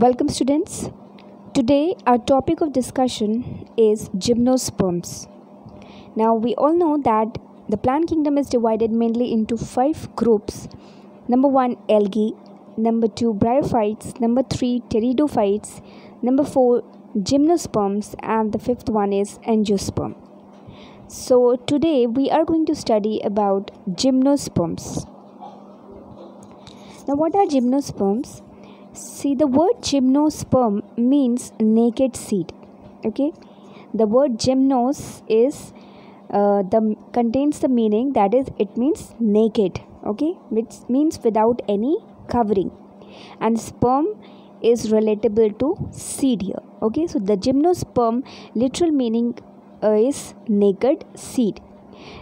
Welcome, students. Today, our topic of discussion is gymnosperms. Now, we all know that the plant kingdom is divided mainly into 5 groups. Number 1, algae. Number 2, bryophytes. Number 3, pteridophytes. Number 4, gymnosperms. And the 5th one is angiosperm. So, today we are going to study about gymnosperms. Now, what are gymnosperms? See, the word gymnosperm means naked seed. Okay, the word gymnos is contains the meaning that is it means naked. Okay, which means without any covering, and sperm is relatable to seed here. Okay, so the gymnosperm literal meaning is naked seed.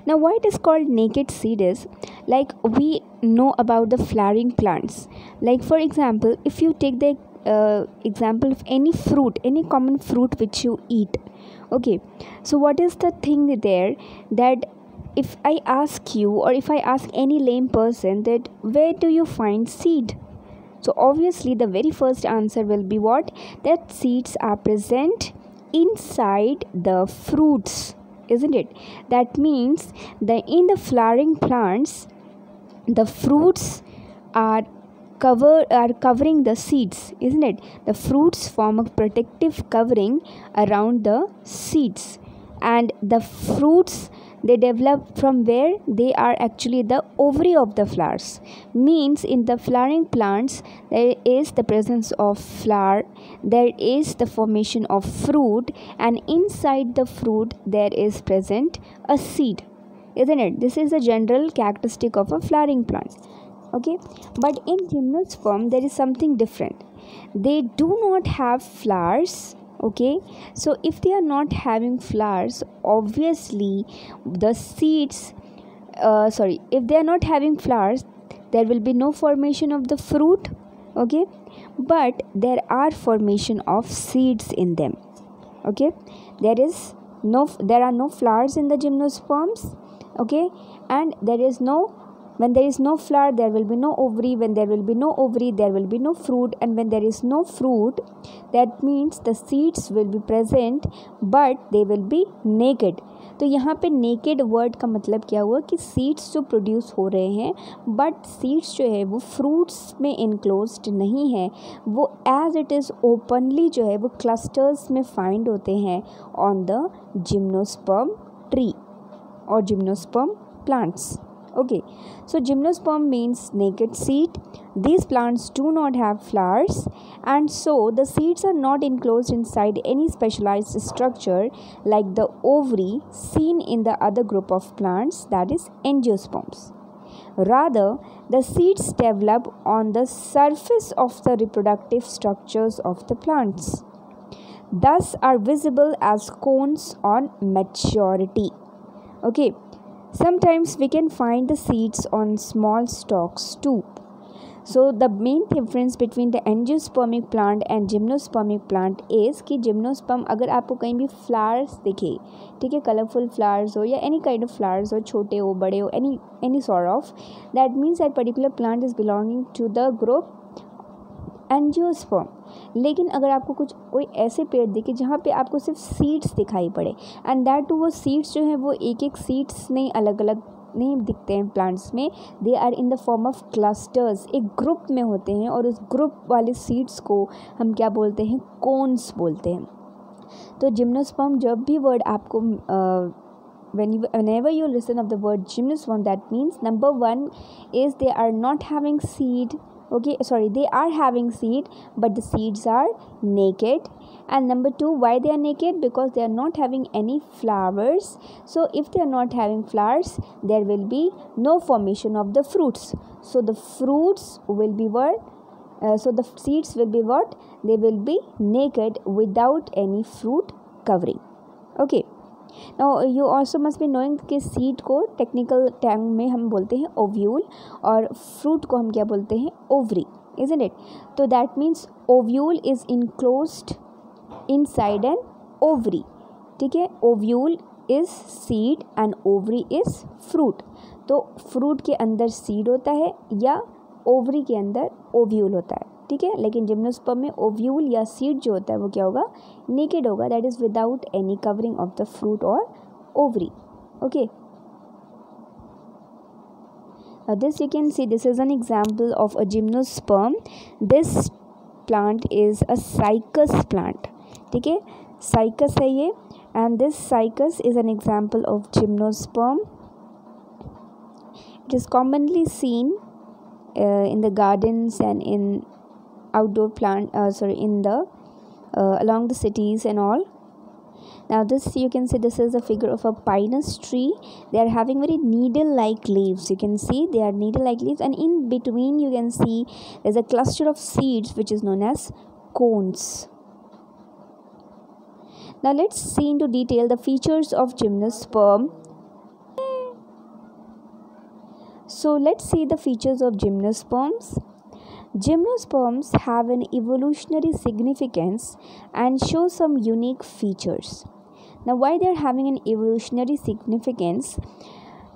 Now, why it is called naked seed is like we know about the flowering plants. Like for example, if you take the example of any fruit, any common fruit which you eat. Okay, so what is the thing there that if I ask you or if I ask any lame person that where do you find seed? So obviously the very first answer will be what? That seeds are present inside the fruits, isn't it? That means that in the flowering plants the fruits are covering the seeds, isn't it? The fruits form a protective covering around the seeds, and the fruits they develop from where they are actually the ovary of the flowers. Means in the flowering plants there is the presence of flower, there is the formation of fruit, and inside the fruit there is present a seed, isn't it? This is a general characteristic of a flowering plant. Okay, but in gymnosperm there is something different. They do not have flowers. Okay, so if they are not having flowers, obviously the seeds if they are not having flowers, there will be no formation of the fruit. Okay, but there are formation of seeds in them. Okay, there are no flowers in the gymnosperms. Okay, and when there is no flower there will be no ovary, when there will be no ovary there will be no fruit, and when there is no fruit that means the seeds will be present but they will be naked. तो यहाँ पे naked word का मतलब क्या हुआ कि seeds जो produce हो रहे हैं बट सीड्स जो है वो फ्रूट्स में इनक्लोज्ड नहीं है, वो एज इट इज़ ओपनली जो है वो क्लस्टर्स में फाइंड होते हैं on the gymnosperm tree or gymnosperm plants. Okay, so gymnosperm means naked seed. These plants do not have flowers, and so the seeds are not enclosed inside any specialized structure like the ovary seen in the other group of plants, that is angiosperms. Rather, the seeds develop on the surface of the reproductive structures of the plants, thus are visible as cones on maturity. Okay, sometimes we can find the seeds on small stalks too. So the main difference between the angiospermic plant and gymnospermic plant is कि gymnosperm अगर आपको कहीं भी flowers दिखे, ठीक है, colourful flowers हो या any kind of flowers हो, छोटे हो बड़े हो, any sort of, that means that particular plant is belonging to the group angiosperm. लेकिन अगर आपको कोई ऐसे पेड़ दिखे जहाँ पे आपको सिर्फ सीड्स दिखाई पड़े एंड दैट टू वो सीड्स जो है वो एक सीड्स नहीं अलग अलग नहीं दिखते हैं प्लांट्स में, they are in the form of clusters, एक ग्रुप में होते हैं और उस ग्रुप वाले सीड्स को हम क्या बोलते हैं? कोन्स बोलते हैं. तो जिम्नोस्पर्म जब भी वर्ड आपको whenever you listen of the word gymnosperm, that means number 1 is they are not having seed. Okay, sorry, they are having seed but the seeds are naked. And number 2, why they are naked? Because they are not having any flowers. So if they are not having flowers there will be no formation of the fruits, so the fruits will be the seeds will be what? They will be naked without any fruit covering. Okay, now you also must be knowing कि seed को technical term में हम बोलते हैं ovule और fruit को हम क्या बोलते हैं? Ovary, isn't it? तो that means ovule is enclosed inside an ovary. ठीक है, ovule is seed and ovary is fruit. तो फ्रूट के अंदर सीड होता है या ओवरी के अंदर ओव्यूल होता है. ठीक है। लेकिन जिम्नोस्पर्म में ओव्यूल या सीड जो होता है वो क्या होगा, नेकेड होगा, that is without any covering of the fruit और ovary. Okay, this you can see, this is an example of a gymnosperm. This plant is a cycas plant, ठीक है, cycas है ये, and this cycas is an example of gymnosperm. It is commonly seen in the gardens and in outdoor in the along the cities and all. Now this you can see, this is a figure of a pinus tree. They are having very needle like leaves. You can see they are needle like leaves, and in between you can see there's a cluster of seeds which is known as cones. Now let's see into detail the features of gymnosperm. So let's see the features of gymnosperms. Gymnosperms have an evolutionary significance and show some unique features. Now why they are having an evolutionary significance?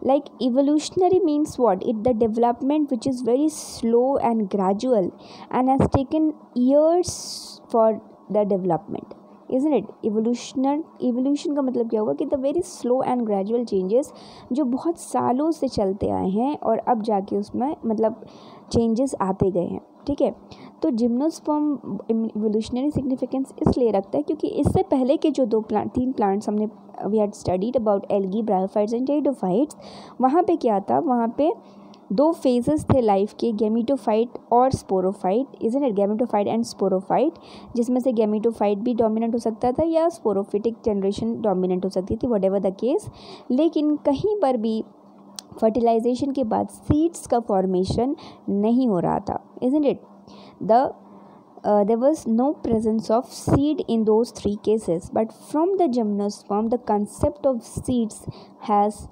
Like evolutionary means what? It the development which is very slow and gradual and has taken years for the development, isn't it? evolution का मतलब क्या होगा कि the very slow and gradual changes जो बहुत सालों से चलते आए हैं और अब जाके उसमें मतलब चेंजेस आते गए हैं, ठीक है। तो जिम्नोस्पर्म इवोल्यूशनरी सिग्निफिकेंस इसलिए रखता है क्योंकि इससे पहले के जो तीन प्लांट्स हमने we had studied about algae, bryophytes and pteridophytes, वहाँ पे क्या था, वहाँ पे दो फेजेस थे लाइफ के, गैमेटोफाइट और sporophyte, isn't it, gametophyte and sporophyte, जिसमें से गैमेटोफाइट भी डोमिनेंट हो सकता था या स्पोरोफिटिक जनरेशन डोमिनेंट हो सकती थी, व्हाटएवर द केस। लेकिन कहीं पर भी फर्टिलाइजेशन के बाद सीड्स का फॉर्मेशन नहीं हो रहा था, isn't it, there was no presence of seed in those three cases, but from the gymnosperm the concept of seeds has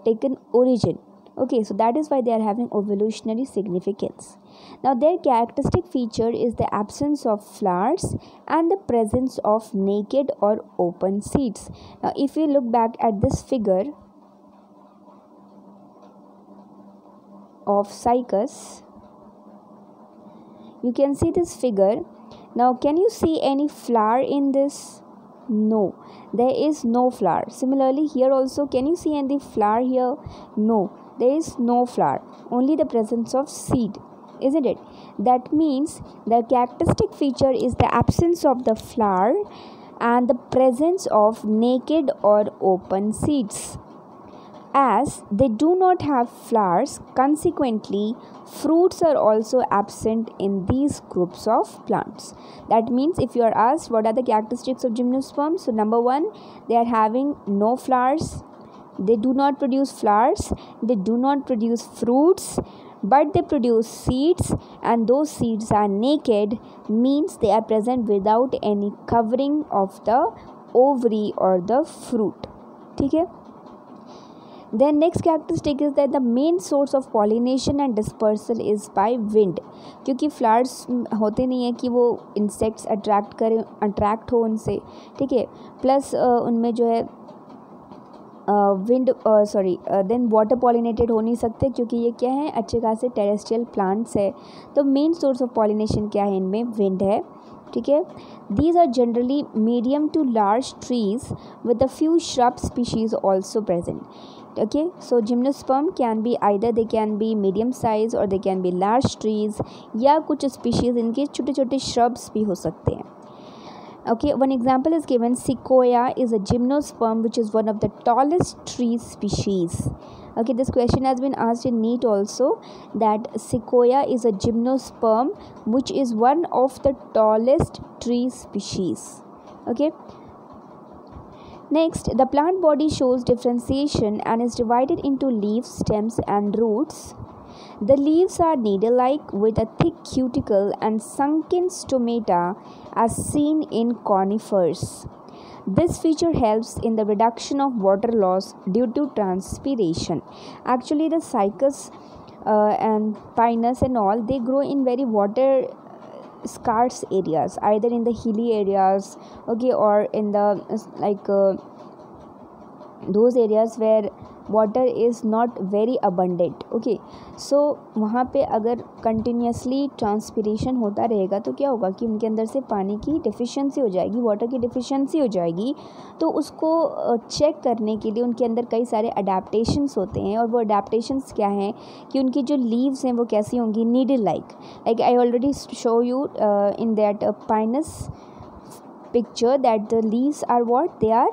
taken origin. Okay, so that is why they are having evolutionary significance. Now their characteristic feature is the absence of flowers and the presence of naked or open seeds. Now if you look back at this figure of cycas, you can see this figure. Now can you see any flower in this? No, there is no flower. Similarly here also, can you see any flower here? No, there is no flower, only the presence of seed, isn't it? That means the characteristic feature is the absence of the flower and the presence of naked or open seeds. As they do not have flowers, consequently fruits are also absent in these groups of plants. That means if you are asked what are the characteristics of gymnosperms, so number one, they are having no flowers, they do not produce flowers, they do not produce fruits, but they produce seeds, and those seeds are naked, means they are present without any covering of the ovary or the fruit, ठीक है। Then next characteristic is that the main source of pollination and dispersal is by wind, क्योंकि flowers होते नहीं है कि वो insects attract हो उनसे, ठीक है, प्लस उनमें जो है देन वाटर पॉलिनेटेड हो नहीं सकते क्योंकि ये क्या है, अच्छे खासे टेरेस्ट्रियल प्लांट्स है। तो मेन सोर्स ऑफ पॉलिनेशन क्या है इनमें, विंड है, ठीक है। These are generally medium to large trees with a few shrub species also present. Okay, so gymnosperm can be either they can be medium size or they can be large trees, या कुछ species इनके छोटे छोटे shrubs भी हो सकते हैं। Okay, one example is given. Sequoia is a gymnosperm which is one of the tallest tree species. Okay, this question has been asked in NEET also, that sequoia is a gymnosperm which is one of the tallest tree species. Okay. Next, the plant body shows differentiation and is divided into leaves, stems and roots. The leaves are needle-like with a thick cuticle and sunken stomata as seen in conifers. This feature helps in the reduction of water loss due to transpiration. Actually, the cycas and pinus and all, they grow in very water scarce areas, either in the hilly areas, okay, or in the those areas where water is not very abundant. Okay, so वहाँ पे अगर continuously transpiration होता रहेगा तो क्या होगा कि उनके अंदर से पानी की डिफिशिएंसी हो जाएगी, वाटर की डिफिशिएंसी हो जाएगी. तो उसको चेक करने के लिए उनके अंदर कई सारे अडेप्टेशंस होते हैं. और वो अडेप्टेशंस क्या हैं कि उनकी जो लीव्स हैं वो कैसी होंगी, needle like I already show you in that pinus picture that the leaves are what they are.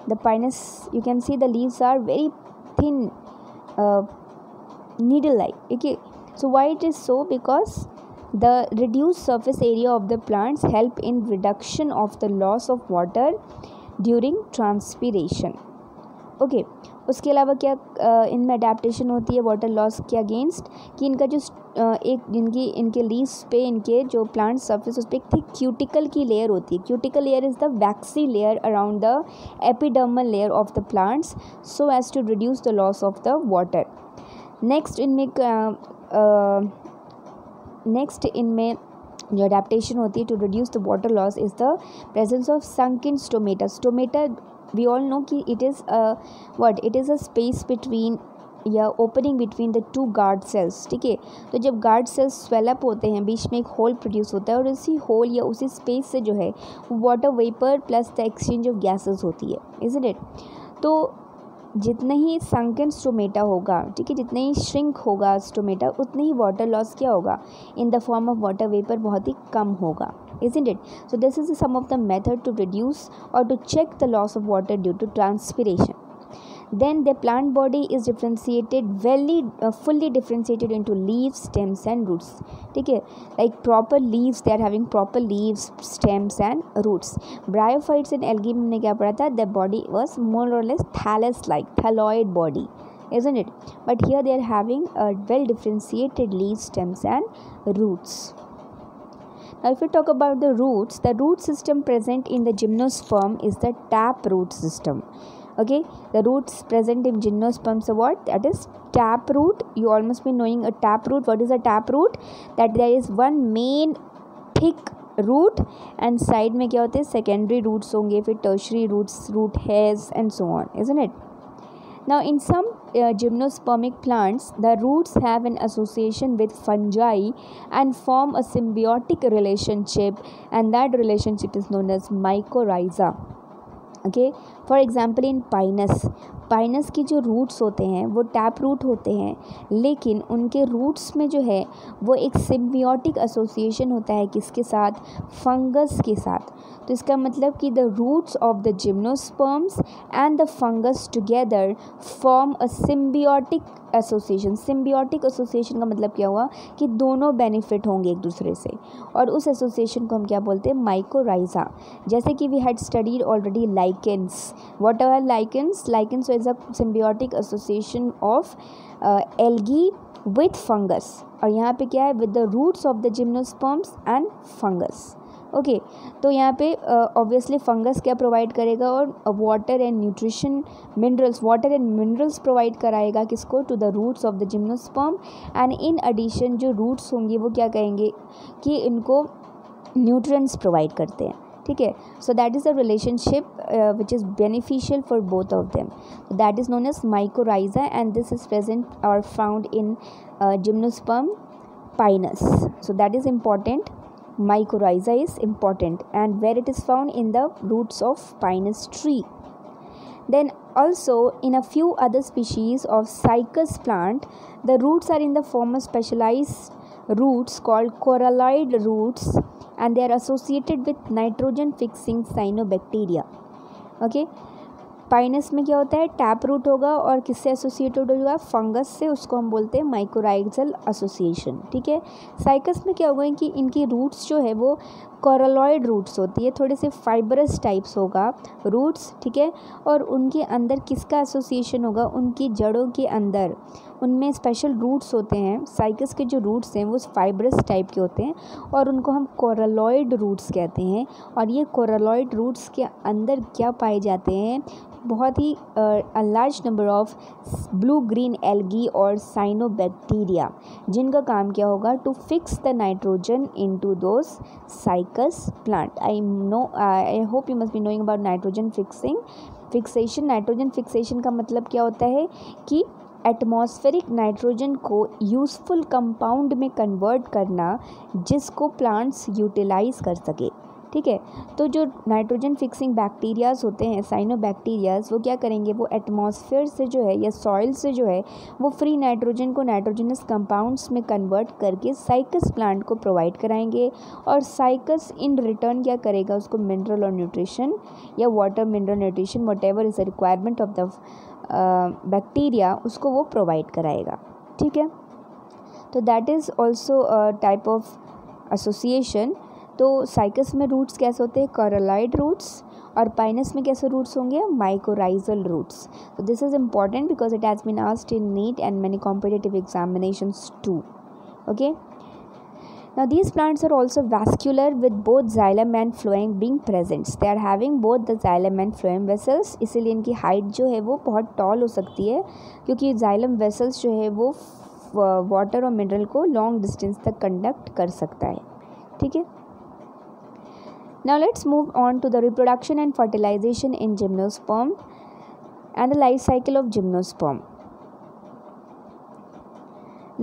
The pinus, you can see the leaves are very thin, needle like. Okay, so why it is so? Because the reduced surface area of the plants help in reduction of the loss of water during transpiration. Okay, उसके अलावा क्या इनमें adaptation होती है water loss के against, कि इनका जो एक इनके लीव्स पे, इनके जो प्लांट सरफेस उस पर एक थिक क्यूटिकल की लेयर होती है. Cuticle layer is the waxy layer around the epidermal layer of the plants so as to reduce the loss of the water. Next इनमें जो अडेप्टेशन होती है to reduce the water loss is the presence of sunken stomata. Stomata we all know कि it is a space between या opening between the two guard cells. ठीक है, तो जब गार्ड सेल्स स्वेलअप होते हैं बीच में एक होल प्रोड्यूस होता है और उसी होल या उसी स्पेस से जो है water vapour plus the exchange of gases होती है, इज़न्ट इट. तो जितना ही संकन स्टोमेटा होगा, ठीक है, जितना ही श्रिंक होगा स्टोमेटा, उतनी ही वाटर लॉस क्या होगा इन the form of water vapour बहुत ही कम होगा, isn't it? So this is some of the method to reduce or to check the loss of water due to transpiration. Then the plant body is differentiated fully differentiated into leaves, stems and roots. ठीक है, like proper leaves, they are having proper leaves, stems and roots. Bryophytes and algae में हमने क्या पढ़ा था, the body was more or less thallus-like, thalloid body, isn't it? But here they are having a well differentiated leaves, stems and roots. Now if we talk about the root system present in the gymnosperm is the tap root system. Okay, the roots present in gymnosperms are what? That is tap root. You all must be knowing a tap root. What is a tap root? That there is one main thick root and side में क्या होते हैं secondary roots होंगे, फिर tertiary roots, root hairs and so on, isn't it? Now in some gymnospermic plants, the roots have an association with fungi and form a symbiotic relationship, and that relationship is known as mycorrhiza. Okay, for example in Pinus की जो roots होते हैं वो tap root होते हैं, लेकिन उनके roots में जो है वो एक सिम्बियोटिक एसोसिएशन होता है किसके साथ, फंगस के साथ. तो इसका मतलब कि the roots of the gymnosperms and the fungus together form a symbiotic association. Symbiotic association का मतलब क्या हुआ कि दोनों बेनिफिट होंगे एक दूसरे से, और उस एसोसिएशन को हम क्या बोलते हैं, माइकोराइजा. जैसे कि we had studied already lichens. What are lichens? Lichens is a symbiotic association of algae with fungus, और यहाँ पे क्या है, with the roots of the gymnosperms and fungus. Okay, तो यहाँ पे ऑब्वियसली फंगस क्या प्रोवाइड करेगा, और water and nutrition minerals, water and minerals provide कराएगा किसको, to the roots of the gymnosperm. And in addition जो रूट्स होंगे वो क्या कहेंगे कि इनको न्यूट्रिएंट्स प्रोवाइड करते हैं. ठीक है, so that is the relationship which is beneficial for both of them. That is known as mycorrhiza and this is present और found in gymnosperm pinus. So that is important. Mycorrhiza is important, and where it is found in the roots of pinus tree. Then also in a few other species of cycas plant, the roots are in the form of specialized roots called coralloid roots, and they are associated with nitrogen fixing cyanobacteria. Okay, Pinus में क्या होता है, tap root होगा और किससे associated होगा, fungus से, उसको हम बोलते हैं माइकोराइजल एसोसिएशन. ठीक है, साइकस में क्या होगा कि इनकी रूट्स जो है वो कोरलॉइड रूट्स होती है, थोड़े से फाइबरस टाइप्स होगा रूट्स. ठीक है, और उनके अंदर किसका एसोसिएशन होगा, उनकी जड़ों के अंदर उनमें स्पेशल रूट्स होते हैं. साइकस के जो रूट्स हैं वो फाइबरस टाइप के होते हैं और उनको हम कोरलॉइड रूट्स कहते हैं. और ये कोरलॉइड रूट्स के अंदर क्या पाए जाते हैं, बहुत ही large number of blue green algae और साइनोबैक्टीरिया, जिनका काम क्या होगा, to fix the nitrogen into those cycas plant. I hope you must be knowing about nitrogen fixing fixation, nitrogen fixation का मतलब क्या होता है कि एटमॉस्फेरिक नाइट्रोजन को यूज़फुल कंपाउंड में कन्वर्ट करना जिसको प्लांट्स यूटिलाइज कर सके। ठीक है, तो जो नाइट्रोजन फिक्सिंग बैक्टीरियाज होते हैं, साइनोबैक्टीरियाज, वो क्या करेंगे, वो एटमॉस्फेयर से जो है या सॉइल से जो है वो फ्री नाइट्रोजन को नाइट्रोजनस कंपाउंड्स में कन्वर्ट करके साइकस प्लांट को प्रोवाइड कराएंगे, और साइकस इन रिटर्न क्या करेगा, उसको मिनरल और न्यूट्रिशन या water mineral nutrition what ever is the requirement of the bacteria, उसको वो प्रोवाइड कराएगा। ठीक है, तो that is also type of association. तो साइकस में रूट्स कैसे होते हैं, कॉरलाइड रूट्स, और पाइनस में कैसे रूट्स होंगे, माइकोराइजल रूट्स। तो this is important because it has been asked in NEET and many competitive examinations too. Okay, now these plants are also vascular with both xylem and phloem being present. They are having both the xylem and phloem vessels, इसीलिए इनकी height जो है वो बहुत toll हो सकती है, क्योंकि xylem vessels जो है वो वाटर और मिनरल को लॉन्ग डिस्टेंस तक कंडक्ट कर सकता है। ठीक है, now let's move on to the reproduction and fertilization in gymnosperm and the life cycle of gymnosperm.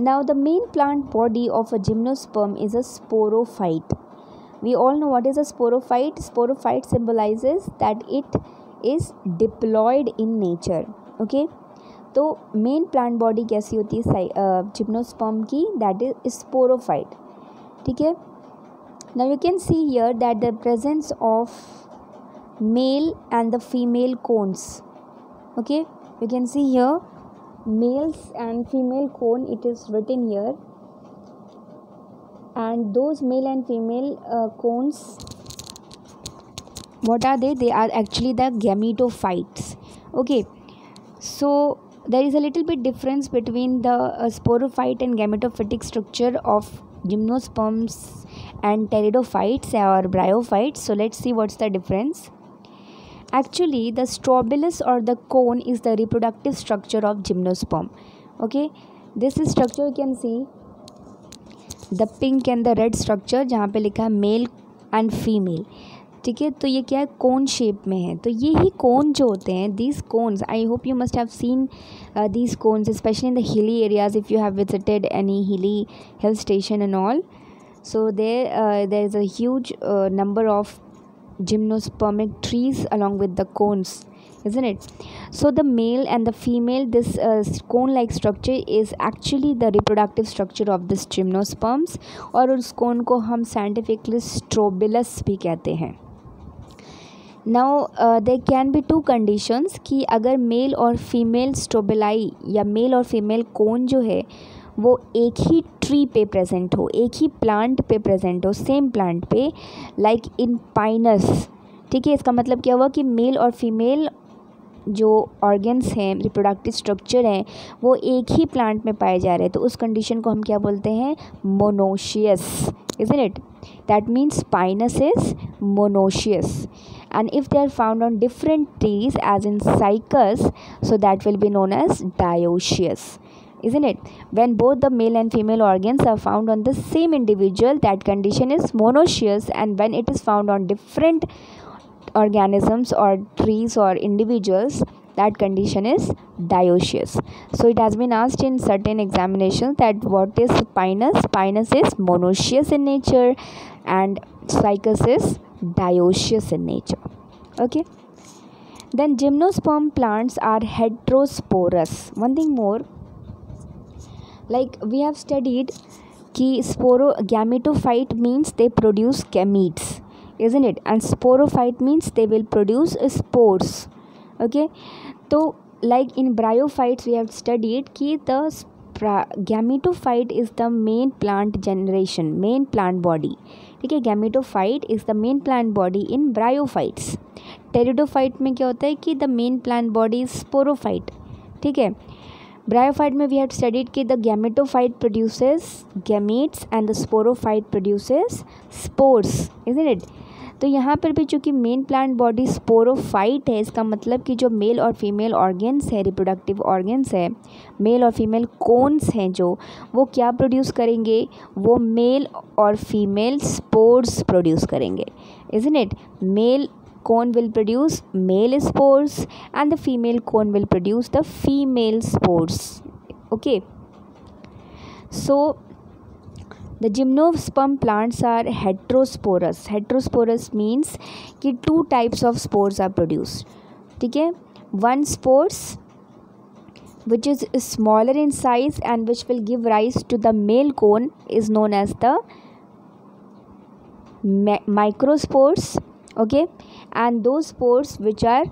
Now the main plant body of a gymnosperm is a sporophyte. We all know what is a sporophyte. Sporophyte symbolizes that it is diploid in nature. Okay, तो main plant body कैसी होती है gymnosperm की, that is sporophyte. ठीक है, now you can see here that the presence of male and the female cones. Okay, you can see here males and female cone, it is written here, and those male and female cones, what are they? They are actually the gametophytes. Okay, so there is a little bit difference between the sporophyte and gametophytic structure of gymnosperms and pteridophytes or bryophytes. So let's see what's the difference. Actually, the strobilus or the cone is the reproductive structure of gymnosperm. Okay, this is structure you can see the pink and the red structure जहाँ पे लिखा है male and female. ठीक है, तो ये क्या है, कोन शेप में है। तो ये ही कोन जो होते हैं, these cones, I hope you must have seen these cones specially in the hilly areas if you have visited any hilly hill station and all. So there is a huge number of gymnospermic trees along with the cones, isn't it? So the male and the female, this cone like structure is actually the reproductive structure of this gymnosperms, और उस cone को हम scientifically strobilus भी कहते हैं। Now there can be two conditions कि अगर mail और फीमेल स्ट्रोबिलाई या मेल और फीमेल कोन जो है वो एक ही ट्री पे प्रेजेंट हो, एक ही प्लांट पे प्रेजेंट हो, सेम प्लांट पे, लाइक इन पाइनस। ठीक है, इसका मतलब क्या हुआ कि मेल और फीमेल जो ऑर्गन्स हैं, रिप्रोडक्टिव स्ट्रक्चर हैं, वो एक ही प्लांट में पाए जा रहे हैं, तो उस कंडीशन को हम क्या बोलते हैं, monoecious, isn't it? That means Pinus is monoecious, and if they are found on different trees as in cycas, so that will be known as dioecious, isn't it? When both the male and female organs are found on the same individual, that condition is monoecious, and when it is found on different organisms or trees or individuals, that condition is dioecious. So it has been asked in certain examinations that what is pinus? Pinus is monoecious in nature and cycas is dioecious in nature. Okay, then gymnosperm plants are heterosporous. One thing more, like we have studied कि gametophyte means they produce gametes, isn't it? And sporophyte means they will produce spores. Okay, so like in bryophytes we have studied कि the gametophyte is the main plant generation, main plant body. ठीक है, gametophyte is the main plant body in bryophytes. pteridophyte में क्या होता है कि the main plant body is sporophyte. ठीक है, bryophyte में we have studied कि the gametophyte produces gametes and the sporophyte produces spores, isn't it? तो यहाँ पर भी चूँकि मेन प्लांट बॉडी स्पोरोफाइट है, इसका मतलब कि जो मेल और फीमेल ऑर्गन्स है, रिप्रोडक्टिव ऑर्गन्स है, मेल और फीमेल कोन्स हैं जो, वो क्या प्रोड्यूस करेंगे, वो मेल और फीमेल स्पोर्स प्रोड्यूस करेंगे, isn't it? Male cone will produce male spores and the female cone will produce the female spores. Okay, so the gymnosperm plants are heterosporous. Heterosporous means कि two types of spores are produced. ठीक है, one spores which is smaller in size and which will give rise to the male cone is known as the microspores. Okay, and those spores which are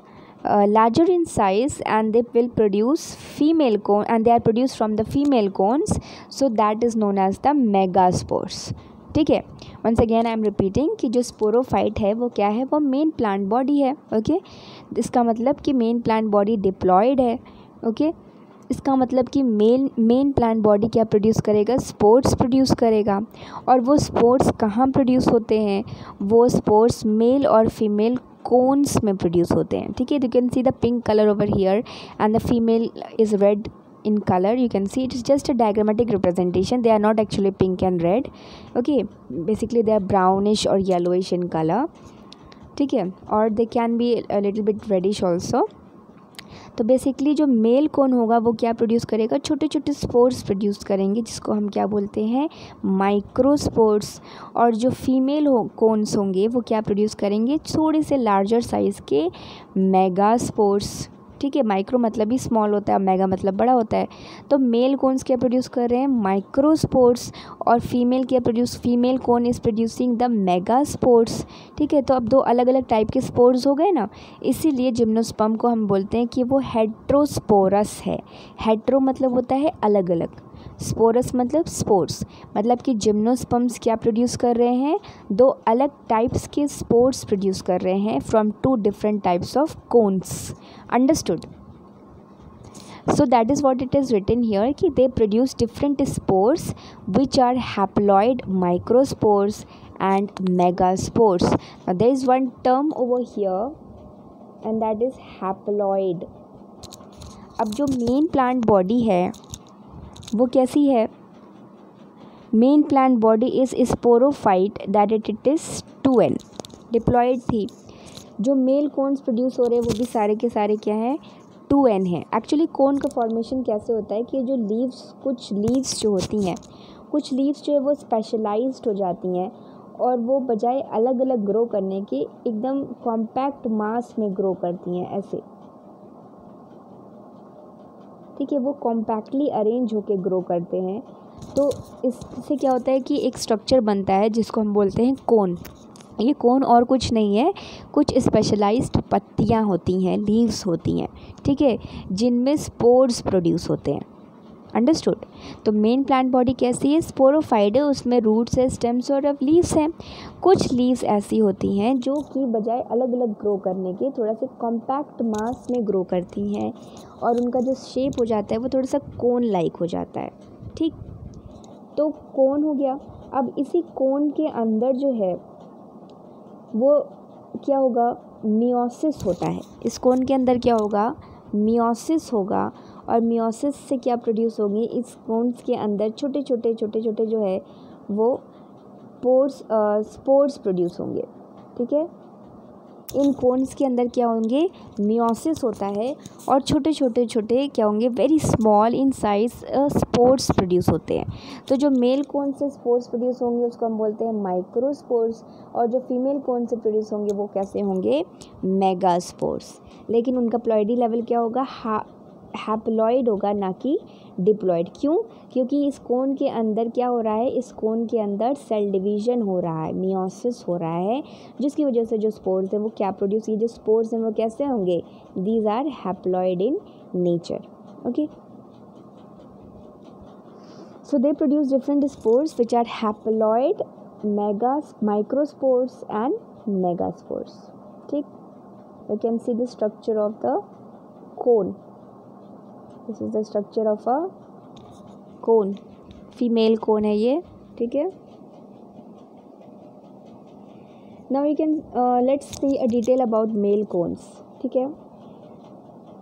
larger in size and they will produce female cone and they are produced from the female cones, so that is known as the megaspores. ठीक है, once again I am repeating कि जो sporophyte है वो क्या है, वो main plant body है. ओके, इसका मतलब कि मेन प्लांट बॉडी डिप्लॉयड है. ओके, इसका मतलब कि मेन प्लांट बॉडी क्या प्रोड्यूस करेगा, स्पोर्स प्रोड्यूस करेगा. और वो स्पोर्स कहाँ प्रोड्यूस होते हैं, वो स्पोर्स मेल और फीमेल कोन्स में प्रोड्यूस होते हैं. ठीक है, you can see the pink colour over here and the female is red in color. You can see it is just a diagrammatic representation. They are not actually pink and red. Okay, basically they are brownish or yellowish in color. ठीक है, और they can be a little bit reddish also. तो basically जो mail कौन होगा वो क्या produce करेगा, छोटे छोटे स्पोर्स प्रोड्यूस करेंगे जिसको हम क्या बोलते हैं, माइक्रोस्पोर्स. और जो फीमेल कोन्स होंगे वो क्या प्रोड्यूस करेंगे, थोड़े से लार्जर साइज़ के मेगास्पोर्स. ठीक है, माइक्रो मतलब ही स्मॉल होता है, मेगा मतलब बड़ा होता है. तो मेल कोन्स क्या प्रोड्यूस कर रहे हैं, माइक्रोस्पोर्स, और female cone is producing the megaspores. ठीक है, तो अब दो अलग अलग टाइप के स्पोर्स हो गए ना, इसीलिए जिम्नोस्पर्म को हम बोलते हैं कि वो हेट्रोस्पोरस है. हेट्रो मतलब होता है अलग अलग, स्पोरस मतलब स्पोर्स, मतलब कि जिम्नोस्पर्म्स क्या प्रोड्यूस कर रहे हैं, दो अलग टाइप्स के स्पोर्स प्रोड्यूस कर रहे हैं from two different types of cones. Understood? So that is what it is written here कि they produce different spores which are haploid, microspores and megaspores. Now there is one term over here and that is haploid. अब जो main plant body है वो कैसी है, main plant body is sporophyte that it is 2n diploid थी. जो mail cons produce हो रहे हैं वो भी सारे के सारे क्या है, 2n है. एक्चुअली कोन का फॉर्मेशन कैसे होता है कि जो लीव्स, कुछ लीव्स जो होती हैं, कुछ लीव्स जो है वो स्पेशलाइज्ड हो जाती हैं और वो बजाय अलग अलग ग्रो करने के एकदम कॉम्पैक्ट मास में ग्रो करती हैं ऐसे. ठीक है, वो कॉम्पैक्टली अरेंज होके ग्रो करते हैं. तो इससे क्या होता है कि एक स्ट्रक्चर बनता है जिसको हम बोलते हैं कोन. ये कोन और कुछ नहीं है, कुछ स्पेशलाइज्ड पत्तियां होती हैं, लीव्स होती हैं. ठीक है, जिनमें स्पोर्स प्रोड्यूस होते हैं. अंडरस्टूड? तो मेन प्लांट बॉडी कैसी है, स्पोरोफाइड है, उसमें रूट्स है, स्टेम्स और अब लीव्स हैं. कुछ लीव्स ऐसी होती हैं जो कि बजाय अलग अलग ग्रो करने के थोड़ा सा कॉम्पैक्ट मास में ग्रो करती हैं और उनका जो शेप हो जाता है वो थोड़ा सा कोन लाइक हो जाता है. ठीक, तो कोन हो गया. अब इसी कोन के अंदर जो है वो क्या होगा, मियोसिस होता है. इस कोन के अंदर क्या होगा, मियोसिस होगा. और मियोसिस से क्या प्रोड्यूस होंगे, इस कोन्स के अंदर छोटे छोटे जो है वो स्पोर्स प्रोड्यूस होंगे. ठीक है, इन कोन्स के अंदर क्या होंगे, मियोसिस होता है और छोटे छोटे क्या होंगे, very small in size spores produce होते हैं. तो जो मेल कोन से स्पोर्स प्रोड्यूस होंगे उसको हम बोलते हैं माइक्रोस्पोर्स और जो फीमेल कोन से प्रोड्यूस होंगे वो कैसे होंगे, मेगास्पोर्स. लेकिन उनका प्लॉइडी लेवल क्या होगा, हैप्लॉइड होगा, ना कि डिप्लॉयड. क्यों? क्योंकि इस कोन के अंदर क्या हो रहा है, इस कोन के अंदर सेल डिवीजन हो रहा है, मियोसिस हो रहा है, जिसकी वजह से जो स्पोर्स हैं वो क्या प्रोड्यूस, ये जो स्पोर्स हैं वो कैसे होंगे, these are haploid in nature. Okay, so they produce different spores which are haploid, microspores and megaspores. ठीक, you can see the structure of the cone. This is the structure of a cone, female cone है ये. ठीक है, now you can let's see a detail about male cones. ठीक है,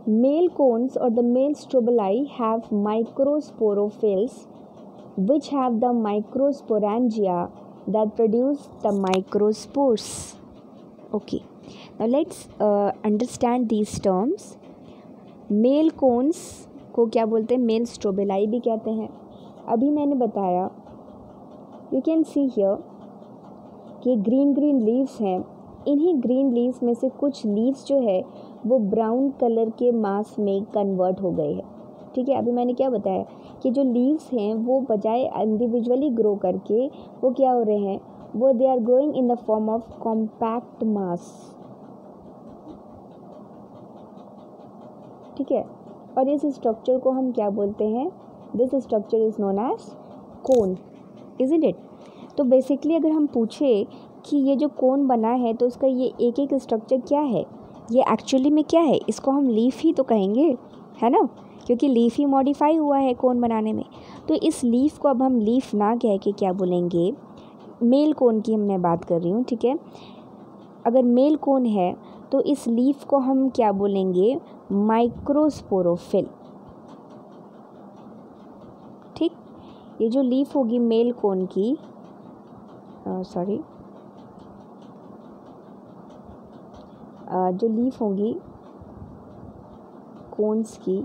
male cones और the male strobili have microsporophylls which have the microsporangia that produce the microspores. Okay, now let's understand these terms. Male cones को क्या बोलते हैं? Mail स्ट्रोबेलाई भी कहते हैं। अभी मैंने बताया, यू कैन सी हियर कि ग्रीन ग्रीन लीव्स हैं। इन्हीं ग्रीन लीव्स में से कुछ लीव्स जो है वो ब्राउन कलर के मास में कन्वर्ट हो गए हैं। ठीक है, अभी मैंने क्या बताया कि जो लीव्स हैं वो बजाय इंडिविजुअली ग्रो करके वो क्या हो रहे हैं, वो they are growing in the form of compact mass. ठीक है, और इस स्ट्रक्चर को हम क्या बोलते हैं? This structure is known as cone, isn't it? तो बेसिकली अगर हम पूछे कि ये जो कोन बना है तो उसका ये एक एक स्ट्रक्चर क्या है, ये एक्चुअली में क्या है, इसको हम लीफ ही तो कहेंगे, है ना, क्योंकि लीफ ही मॉडिफाई हुआ है कोन बनाने में। तो इस लीफ को अब हम लीफ ना कह के क्या बोलेंगे? मेल कोन की मैं बात कर रही हूँ। ठीक है, अगर मेल कोन है तो इस लीफ को हम क्या बोलेंगे? माइक्रोस्पोरोफिल। ठीक, ये जो लीफ होगी मेल कोन की, जो लीफ होंगी कोन्स की,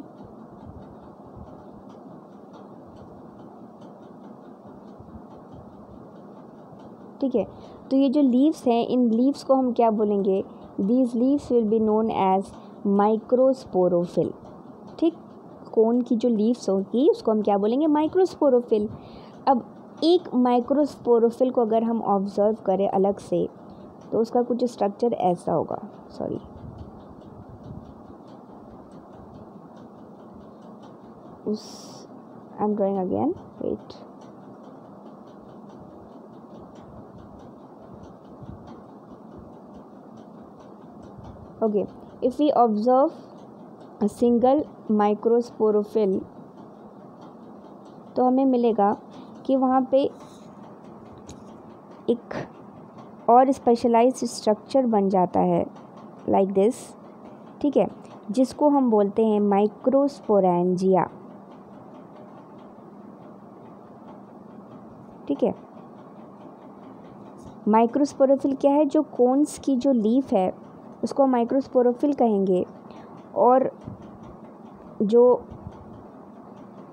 ठीक है, तो ये जो लीव्स हैं इन लीव्स को हम क्या बोलेंगे? These leaves will be known as microsporophyll. ठीक, कोन की जो लीव्स होगी उसको हम क्या बोलेंगे? माइक्रोस्पोरोफिल। अब एक माइक्रोस्पोरोफिल को अगर हम ऑब्जर्व करें अलग से तो उसका कुछ स्ट्रक्चर ऐसा होगा। Sorry, I am drawing again, wait. Okay, if we observe a single microsporophyll तो हमें मिलेगा कि वहाँ पे एक और स्पेशलाइज्ड स्ट्रक्चर बन जाता है लाइक दिस। ठीक है, जिसको हम बोलते हैं माइक्रोस्पोरेंजिया। ठीक है, माइक्रोस्पोरोफिल क्या है? जो कोन्स की जो लीफ है उसको माइक्रोस्पोरोफिल कहेंगे, और जो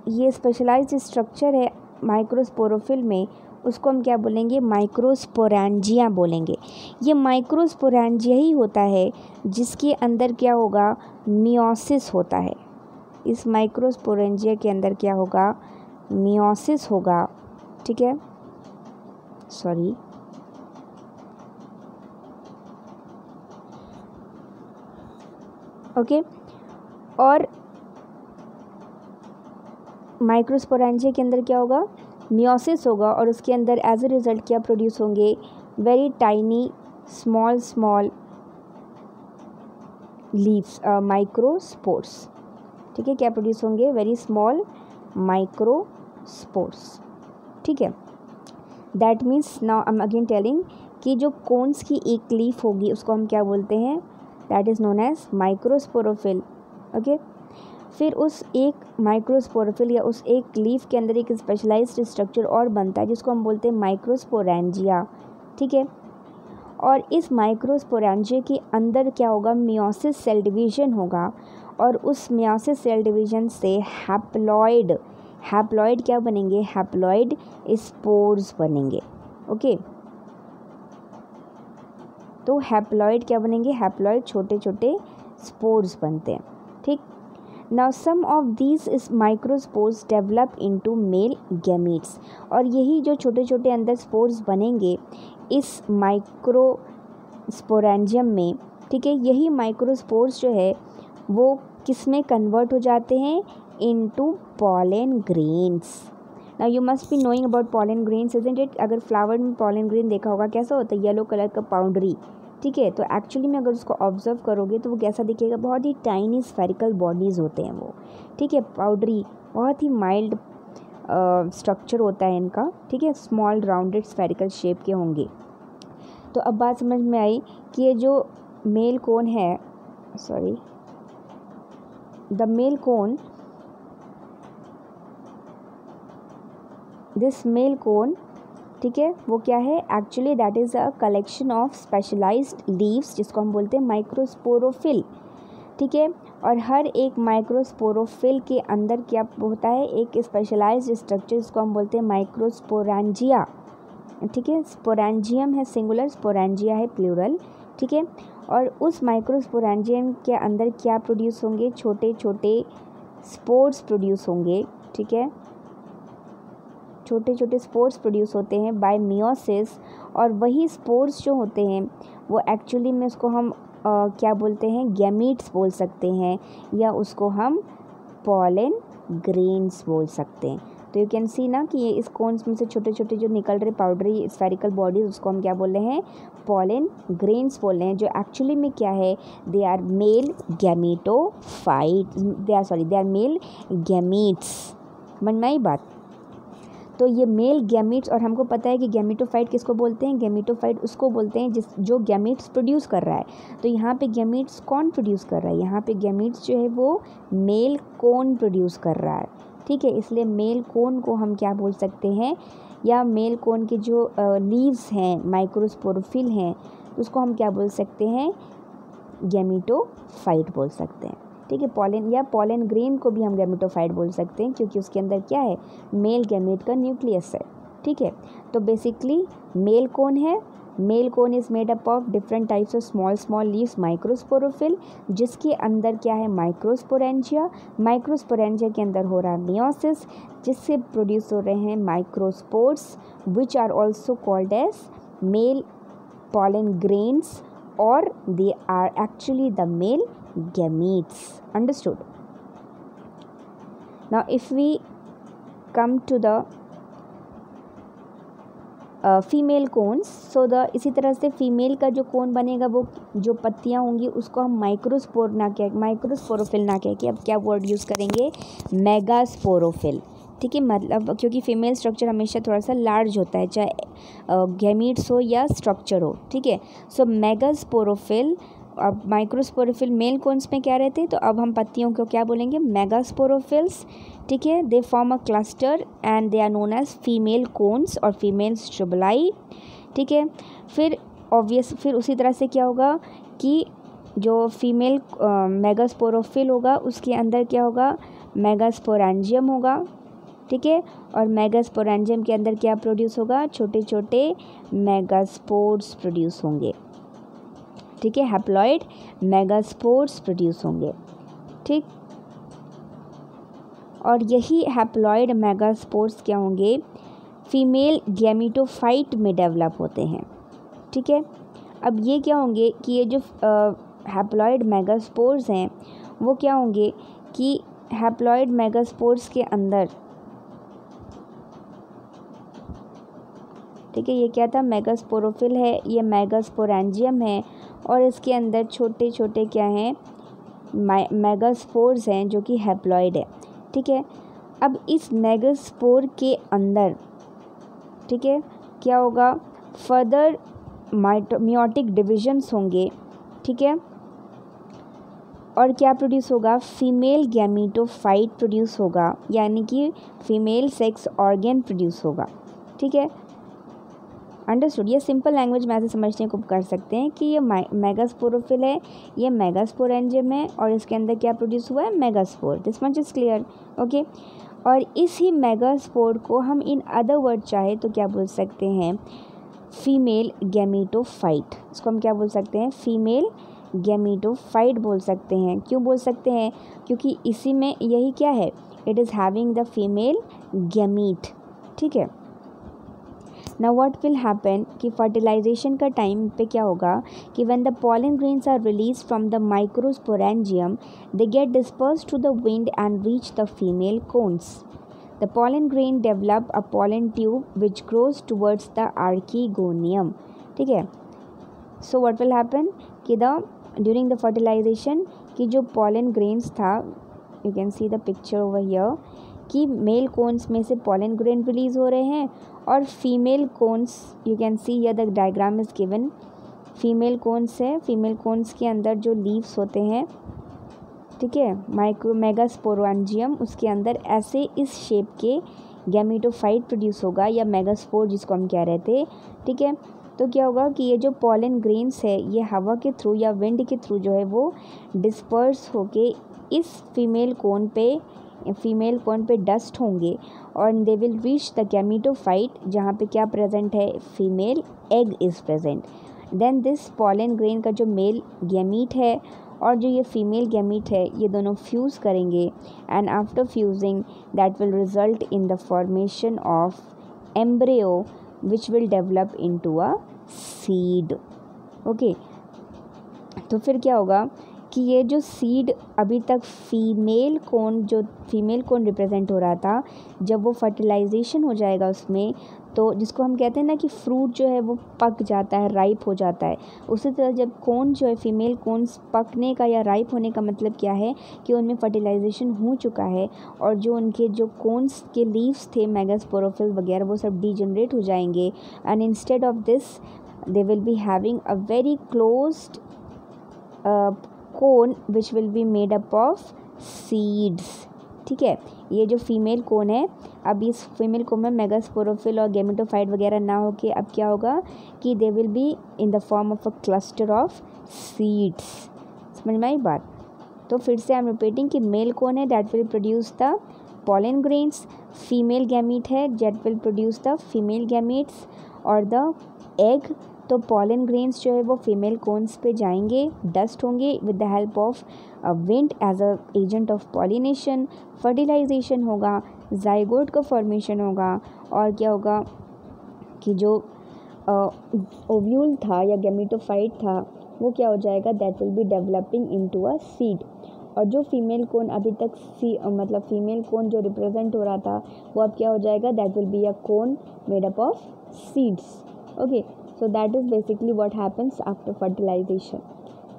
ये स्पेशलाइज्ड स्ट्रक्चर है माइक्रोस्पोरोफिल में उसको हम क्या बोलेंगे? माइक्रोस्पोरेंजिया बोलेंगे। ये माइक्रोस्पोरेंजिया ही होता है जिसके अंदर क्या होगा? मियोसिस होता है। इस माइक्रोस्पोरेंजिया के अंदर क्या होगा? मियोसिस होगा। ठीक है, सॉरी, ओके, और माइक्रोस्पोरेंजिया के अंदर क्या होगा? मियोसिस होगा, और उसके अंदर एज ए रिज़ल्ट क्या प्रोड्यूस होंगे? Very tiny small leaves, microspores. ठीक है, क्या प्रोड्यूस होंगे? Very small microspores. ठीक है, that means now I am again telling कि जो कोन्स की एक लीफ होगी उसको हम क्या बोलते हैं? That is known as microsporophyll. Okay, फिर उस एक माइक्रोस्पोरोफिल या उस एक लीफ के अंदर एक स्पेशलाइज्ड स्ट्रक्चर और बनता है जिसको हम बोलते हैं माइक्रोस्पोरेंजिया। ठीक है, और इस माइक्रोस्पोरेंजिया के अंदर क्या होगा? मियोसिस सेल डिवीजन होगा, और उस मियोसिस सेल डिवीजन से हैप्लॉइड क्या बनेंगे? हैप्लॉइड स्पोर्स बनेंगे। ओके, तो हैप्लॉइड क्या बनेंगे? हैप्लॉइड छोटे छोटे स्पोर्स बनते हैं। ठीक, now some of these microspores develop into male gametes, और यही जो छोटे छोटे अंदर स्पोर्स बनेंगे इस माइक्रोस्पोरेंजियम में, ठीक है, यही माइक्रोस्पोर्स जो है वो किस में कन्वर्ट हो जाते हैं? Into pollen grains. Now you must be knowing about pollen grains, isn't it? अगर फ्लावर में पॉलन ग्रेन देखा होगा, कैसा होता है? येलो कलर का पाउडरी। ठीक है, तो एक्चुअली में अगर उसको ऑब्जर्व करोगे तो वो कैसा दिखेगा? बहुत ही टाइनी स्फेरिकल बॉडीज़ होते हैं वो। ठीक है, पाउडरी, बहुत ही माइल्ड स्ट्रक्चर होता है इनका। ठीक है, स्मॉल राउंडेड स्फेरिकल शेप के होंगे। तो अब बात समझ में आई कि ये जो मेल कोन है, sorry, the male cone, this male cone ठीक है, वो क्या है actually, that is a collection of specialised leaves जिसको हम बोलते हैं माइक्रोस्पोरोफिल। ठीक है, और हर एक माइक्रोस्पोरोफिल के अंदर क्या होता है, एक स्पेशलाइज्ड स्ट्रक्चर जिसको हम बोलते हैं माइक्रोस्पोरेंजिया। ठीक है, स्पोरेंजियम है सिंगुलर, स्पोरेंजिया है प्लूरल। ठीक है, और उस माइक्रोस्पोरेंजियम के अंदर क्या प्रोड्यूस होंगे, छोटे छोटे स्पोर्स प्रोड्यूस होंगे। ठीक है, छोटे छोटे स्पोर्स प्रोड्यूस होते हैं बाय मियोसिस, और वही स्पोर्स जो होते हैं वो एक्चुअली में उसको हम क्या बोलते हैं, गैमीट्स बोल सकते हैं, या उसको हम पॉलन ग्रेन्स बोल सकते हैं। तो यू कैन सी ना कि ये इस कोन्स में से छोटे छोटे जो निकल रहे पाउडरी स्फेरिकल बॉडीज, उसको हम क्या बोल रहे हैं, पॉलन ग्रेन्स बोल रहे हैं, जो एक्चुअली में क्या है, they are male gametophyte, they are male gametes. मन में आई बात। तो ये मेल गैमीट्स, और हमको पता है कि गैमेटोफाइट किसको बोलते हैं, गैमेटोफाइट उसको बोलते हैं जो गैमीट्स प्रोड्यूस कर रहा है। तो यहाँ पे गैमीट्स कौन प्रोड्यूस कर रहा है, यहाँ पे गैमीट्स जो है वो मेल कोन प्रोड्यूस कर रहा है। ठीक है, इसलिए मेल कोन को हम क्या बोल सकते हैं, या मेल कोन के जो लीव्स हैं, माइक्रोस्पोरोफिल हैं, उसको हम क्या बोल सकते हैं, गैमेटोफाइट बोल सकते हैं। ठीक है, पॉलन या पॉलन ग्रेन को भी हम गैमेटोफाइट बोल सकते हैं, क्योंकि उसके अंदर क्या है, मेल गैमेट का न्यूक्लियस है। ठीक है, तो बेसिकली मेल कोन है, male cone is made up of different types of small small leaves microsporophyll, जिसके अंदर क्या है, माइक्रोस्पोरेंजिया। माइक्रोस्पोरेंजिया के अंदर हो रहा है मियोसिस, जिससे प्रोड्यूस हो रहे हैं microspores, which are also called as male pollen grains, or they are actually the male gametes. Understood? Now if we come to the female cones, so the इसी तरह से फीमेल का जो कोन बनेगा, वो जो पत्तियां होंगी उसको हम माइक्रोस्पोरोफिल ना कह के अब क्या वर्ड यूज़ करेंगे, मेगास्पोरोफिल। ठीक है, मतलब क्योंकि फीमेल स्ट्रक्चर हमेशा थोड़ा सा लार्ज होता है, चाहे गैमीट्स हो या स्ट्रक्चर हो। ठीक है, सो मेगास्पोरोफिल। अब माइक्रोस्पोरोफिल मेल कोन्स में क्या रहते हैं, तो अब हम पत्तियों को क्या बोलेंगे, मेगास्पोरोफिल्स। ठीक है, they form a cluster and they are known as female cones और फीमेल स्ट्रोबलाई। ठीक है, फिर उसी तरह से क्या होगा कि जो फीमेल मेगास्पोरोफिल होगा उसके अंदर क्या होगा, मेगास्पोरेंजियम होगा। ठीक है, और मेगास्पोरेंजियम के अंदर क्या प्रोड्यूस होगा, छोटे छोटे मेगास्पोर्स प्रोड्यूस होंगे। ठीक है, हैप्लॉइड मेगास्पोर्स प्रोड्यूस होंगे। ठीक, और यही हैप्लॉइड मेगास्पोर्स क्या होंगे, फीमेल गैमेटोफाइट में डेवलप होते हैं। ठीक है, अब ये क्या होंगे कि ये जो हैप्लॉइड मेगास्पोर्स हैं वो क्या होंगे कि हैप्लॉइड मेगास्पोर्स के अंदर, ठीक है, ये क्या था, मेगास्पोरोफिल है, ये मेगास्पोरेंजियम है, और इसके अंदर छोटे छोटे क्या हैं, मेगास्पोर्स हैं जो कि हैप्लॉइड है। ठीक है, अब इस मेगास्पोर के अंदर, ठीक है, क्या होगा, फर्दर मियोटिक डिविजन्स होंगे। ठीक है, और क्या प्रोड्यूस होगा, फीमेल गैमेटोफाइट प्रोड्यूस होगा, यानी कि फीमेल सेक्स ऑर्गन प्रोड्यूस होगा। ठीक है, अंडरस्टूड। ये सिंपल लैंग्वेज में ऐसे समझने को कर सकते हैं कि ये मेगास्पोरोफिल है, ये मेगास्पोरेंजियम है, और इसके अंदर क्या प्रोड्यूस हुआ है, megaspore. This much is clear. Okay, और इसी मेगास्पोर को हम इन अदर वर्ड चाहे तो क्या बोल सकते हैं, फीमेल गैमेटोफाइट। इसको हम क्या बोल सकते हैं, फीमेल गैमेटोफाइट बोल सकते हैं। क्यों बोल सकते हैं, क्योंकि इसी में यही क्या है, it is having the female gamete. ठीक है, नाउ व्हाट विल हैपन कि फर्टिलाइजेशन का टाइम पे क्या होगा कि when the pollen grains are release from the microsporangium, they get dispersed to the wind and reach the female cones. The pollen grain develop a pollen tube which grows towards the archegonium. ठीक है, so what will happen कि during the fertilisation की जो pollen grains था, you can see the picture over here, कि male cones में से pollen grain release हो रहे हैं, और female cones, you can see here the diagram is given, female cones है, फीमेल कोन्स के अंदर जो लीव्स होते हैं, ठीक है, मेगास्पोरेंजियम, उसके अंदर ऐसे इस शेप के गैमीटोफाइट प्रोड्यूस होगा या मेगास्पोर जिसको हम कह रहे थे, ठीक है। तो क्या होगा कि ये जो पॉलन ग्रेन्स है ये हवा के थ्रू या विंड के थ्रू जो है वो डिस्पर्स होके इस फीमेल कोन पे डस्ट होंगे और they will reach the gametophyte जहाँ पे क्या प्रेजेंट है, female egg is present. Then this pollen grain का जो मेल गैमीट है और जो ये फीमेल गैमीट है ये दोनों फ्यूज़ करेंगे and after fusing that will result in the formation of embryo which will develop into a seed. Okay, तो फिर क्या होगा कि ये जो सीड अभी तक फीमेल कोन रिप्रेजेंट हो रहा था, जब वो फर्टिलाइजेशन हो जाएगा उसमें, तो जिसको हम कहते हैं ना कि फ्रूट जो है वो पक जाता है, राइप हो जाता है, उसी तरह जब कोन जो है फीमेल कोन्स पकने का या राइप होने का मतलब क्या है कि उनमें फर्टिलाइजेशन हो चुका है और जो उनके जो कोन्स के लीव्स थे मेगास्पोरोफिल वगैरह वो सब डीजनरेट हो जाएंगे and instead of this they will be having a very closed cone which will be made up of seeds. ठीक है, ये जो फीमेल कोन है, अब इस फीमेल कोन में मेगास्पोरोफिल और गैमेटोफाइट वगैरह ना होके अब क्या होगा कि they will be in the form of a cluster of seeds. समझ में आई बात? तो फिर से आई एम रिपीटिंग कि मेल कोन है that will produce the pollen grains, female gamete है that will produce the female gametes और द एग। तो पॉलन ग्रेन्स जो है वो फीमेल कोन्स पे जाएंगे, डस्ट होंगे with the help of wind as a agent of pollination, fertilisation होगा, जाइगोट का फॉर्मेशन होगा और क्या होगा कि जो ओव्यूल था या गैमेटोफाइट था वो क्या हो जाएगा, that will be developing into a seed. और जो फीमेल कोन अभी तक मतलब फीमेल कोन जो रिप्रेजेंट हो रहा था वो अब क्या हो जाएगा, that will be a cone made up of seeds. Okay, so that is basically what happens after fertilization.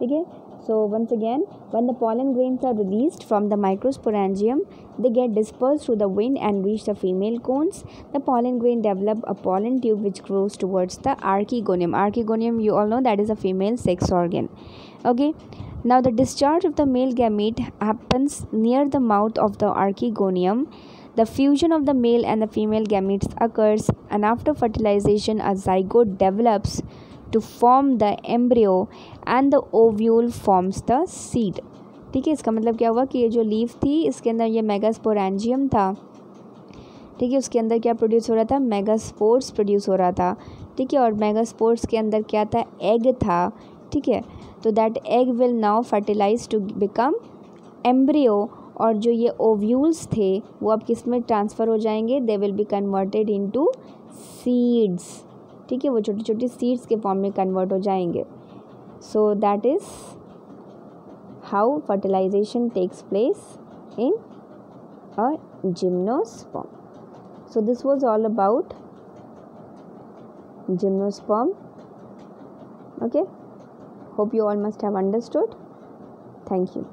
Okay, so once again, when the pollen grains are released from the microsporangium, they get dispersed through the wind and reach the female cones. The pollen grain develop a pollen tube which grows towards the archegonium. Archegonium, you all know, that is a female sex organ. Okay, now the discharge of the male gamete happens near the mouth of the archegonium. The fusion of the male and the female gametes occurs and after fertilization a zygote develops to form the embryo and the ovule forms the seed. ठीक है, इसका मतलब क्या हुआ कि ये जो leaf थी इसके अंदर ये मेगास्पोरेंजियम था, ठीक है, उसके अंदर क्या प्रोड्यूस हो रहा था, मेगास्पोर्स प्रोड्यूस हो रहा था, ठीक है, और मेगास्पोर्स के अंदर क्या था, एग था, ठीक है। तो that egg will now fertilise to become embryo और जो ये ओव्यूल्स थे वो अब किस में ट्रांसफ़र हो जाएंगे, दे will be converted into seeds. ठीक है, वो छोटी छोटी सीड्स के फॉर्म में कन्वर्ट हो जाएंगे। So that is how fertilisation takes place in a gymnosperm. So this was all about gymnosperm. Okay, hope you all must have understood. Thank you.